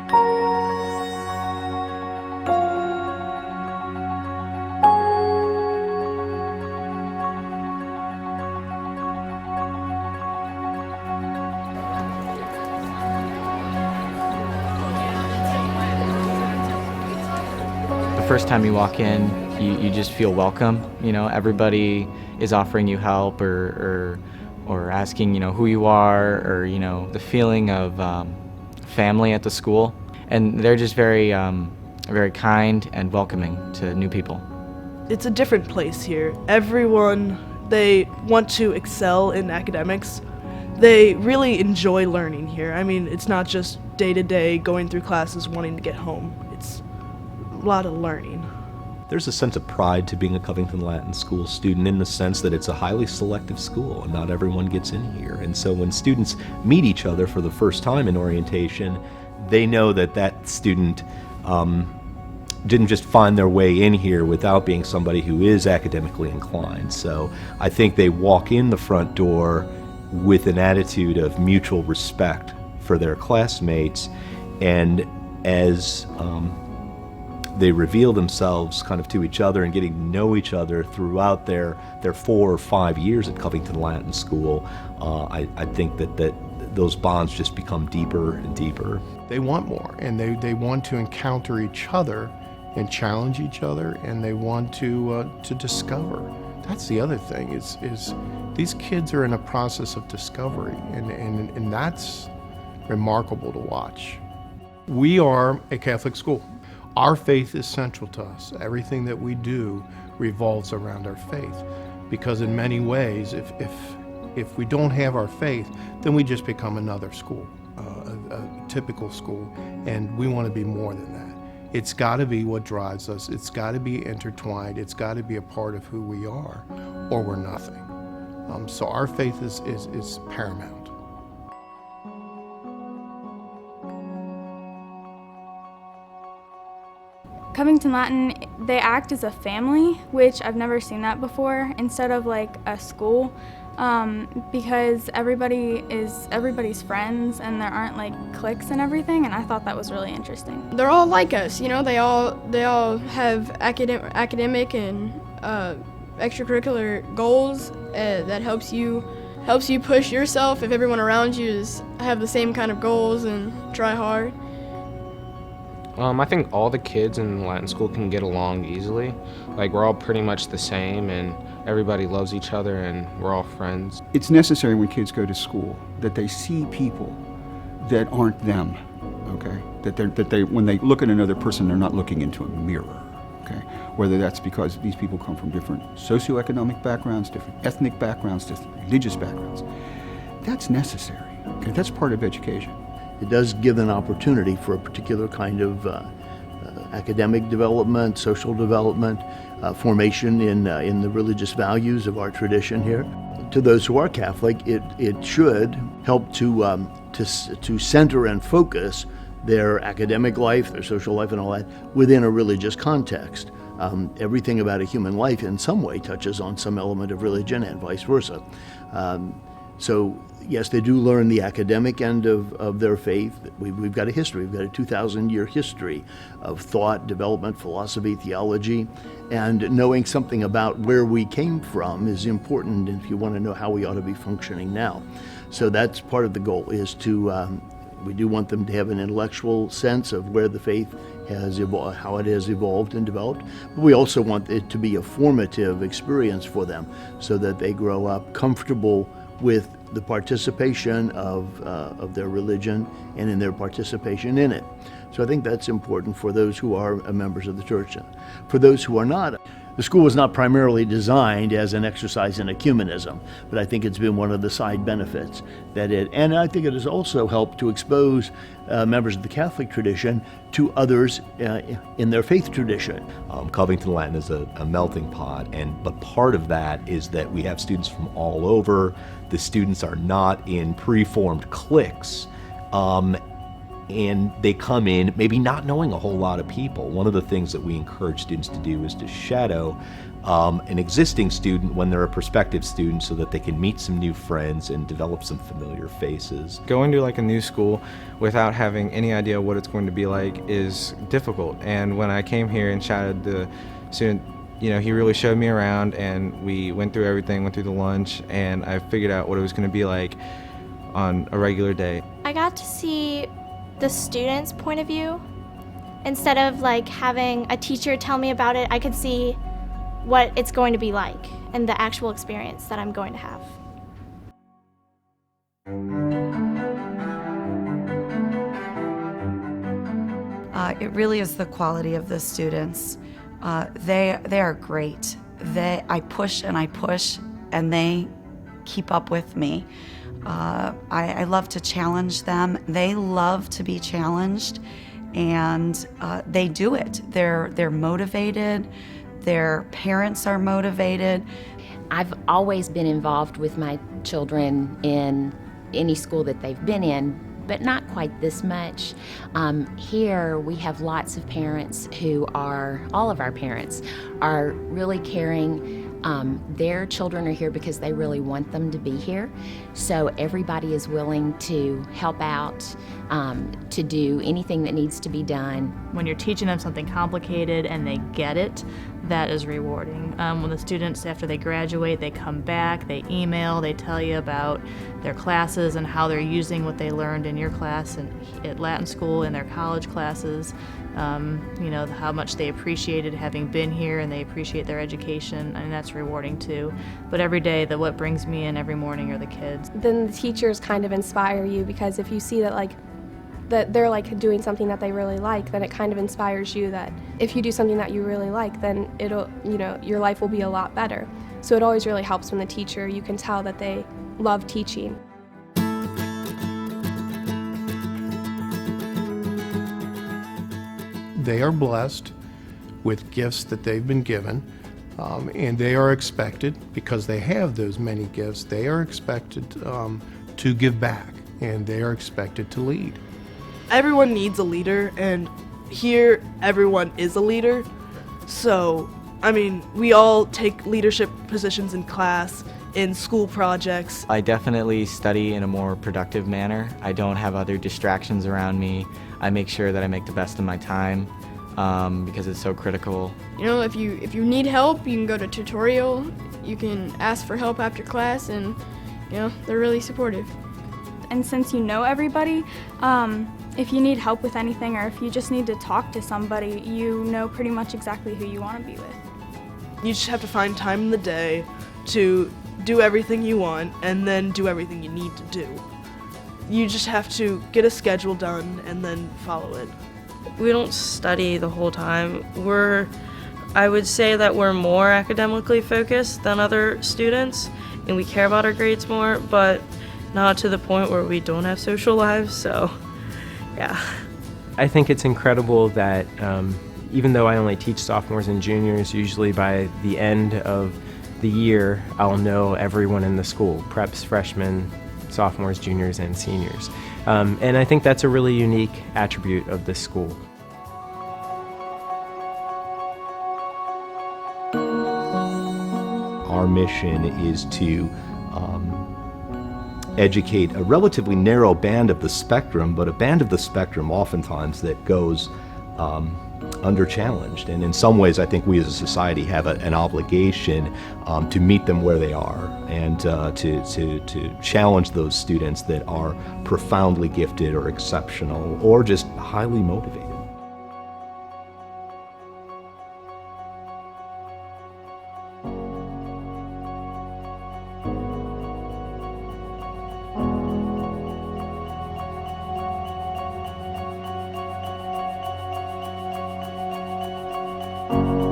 The first time you walk in, you just feel welcome. You know, everybody is offering you help or asking, you know, who you are, or, you know, the feeling of family at the school. And they're just very kind and welcoming to new people. It's a different place here. Everyone, they want to excel in academics. They really enjoy learning here. I mean, it's not just day-to-day going through classes wanting to get home. It's a lot of learning. There's a sense of pride to being a Covington Latin school student in the sense that it's a highly selective school and not everyone gets in here. And so when students meet each other for the first time in orientation, they know that that student didn't just find their way in here without being somebody who is academically inclined. So I think they walk in the front door with an attitude of mutual respect for their classmates, and as they reveal themselves kind of to each other and getting to know each other throughout their 4 or 5 years at Covington Latin School, I think that those bonds just become deeper and deeper. They want more, and they want to encounter each other and challenge each other, and they want to discover. That's the other thing, is these kids are in a process of discovery, and that's remarkable to watch. We are a Catholic school. Our faith is central to us. Everything that we do revolves around our faith, because in many ways, if we don't have our faith, then we just become another school, a typical school, and we want to be more than that. It's got to be what drives us. It's got to be intertwined. It's got to be a part of who we are, or we're nothing. So our faith is paramount. Covington Latin, they act as a family, which I've never seen that before, instead of like a school, because everybody's friends and there aren't like cliques and everything, and I thought that was really interesting. They're all like us, you know. They all have academic and extracurricular goals that helps you push yourself if everyone around you have the same kind of goals and try hard. I think all the kids in Latin school can get along easily. Like, we're all pretty much the same, and everybody loves each other, and we're all friends. It's necessary when kids go to school that they see people that aren't them, okay? That they when they look at another person, they're not looking into a mirror, okay? Whether that's because these people come from different socioeconomic backgrounds, different ethnic backgrounds, different religious backgrounds. That's necessary, okay? That's part of education. It does give an opportunity for a particular kind of academic development, social development, formation in the religious values of our tradition here. To those who are Catholic, it should help to center and focus their academic life, their social life and all that within a religious context. Everything about a human life in some way touches on some element of religion and vice versa. So yes, they do learn the academic end of their faith. We've got a history. We've got a 2,000-year history of thought, development, philosophy, theology, and knowing something about where we came from is important if you want to know how we ought to be functioning now. So that's part of the goal, is to, we do want them to have an intellectual sense of where the faith has evolved, how it has evolved and developed. But we also want it to be a formative experience for them so that they grow up comfortable with the participation of their religion and in their participation in it. So I think that's important for those who are members of the church. For those who are not, the school was not primarily designed as an exercise in ecumenism, but I think it's been one of the side benefits and I think it has also helped to expose members of the Catholic tradition to others in their faith tradition. Covington Latin is a melting pot, but part of that is that we have students from all over. The students are not in preformed cliques. and they come in maybe not knowing a whole lot of people. One of the things that we encourage students to do is to shadow an existing student when they're a prospective student so that they can meet some new friends and develop some familiar faces. Going to like a new school without having any idea what it's going to be like is difficult. And when I came here and shadowed the student, you know, he really showed me around, and we went through everything, went through the lunch, and I figured out what it was going to be like on a regular day. I got to see the student's point of view. Instead of like having a teacher tell me about it, I could see what it's going to be like and the actual experience that I'm going to have. It really is the quality of the students. They are great. I push and I push, and they keep up with me. I love to challenge them. They love to be challenged, and they do it. They're motivated. Their parents are motivated. I've always been involved with my children in any school that they've been in, but not quite this much. Here we have lots of parents who are, all of our parents, are really caring. Their children are here because they really want them to be here. So everybody is willing to help out, to do anything that needs to be done. When you're teaching them something complicated and they get it, that is rewarding. When the students, after they graduate, they come back, they email, they tell you about their classes and how they're using what they learned in your class and at Latin school in their college classes. You know, how much they appreciated having been here, and they appreciate their education, and that's rewarding too. But every day, what brings me in every morning are the kids. Then the teachers kind of inspire you, because if you see that that they're doing something that they really like, then it kind of inspires you that if you do something that you really like, then it'll, your life will be a lot better. So it always really helps when the teacher, you can tell that they love teaching. They are blessed with gifts that they've been given, and they are expected, because they have those many gifts, they are expected to give back, and they are expected to lead. Everyone needs a leader, and here everyone is a leader. So, I mean, we all take leadership positions in class, in school projects. I definitely study in a more productive manner. I don't have other distractions around me. I make sure that I make the best of my time because it's so critical. You know, if you need help, you can go to tutorial. You can ask for help after class, and they're really supportive. And since you know everybody, if you need help with anything, or if you just need to talk to somebody, you know pretty much exactly who you want to be with. You just have to find time in the day to do everything you want, and then do everything you need to do. You just have to get a schedule done and then follow it. We don't study the whole time. I would say that we're more academically focused than other students, and we care about our grades more, but not to the point where we don't have social lives, so yeah. I think it's incredible that even though I only teach sophomores and juniors, usually by the end of the year, I'll know everyone in the school, preps, freshmen, sophomores, juniors, and seniors. And I think that's a really unique attribute of this school. Our mission is to educate a relatively narrow band of the spectrum, but a band of the spectrum oftentimes that goes under-challenged. And in some ways, I think we as a society have an obligation to meet them where they are, and to challenge those students that are profoundly gifted or exceptional or just highly motivated. Thank you.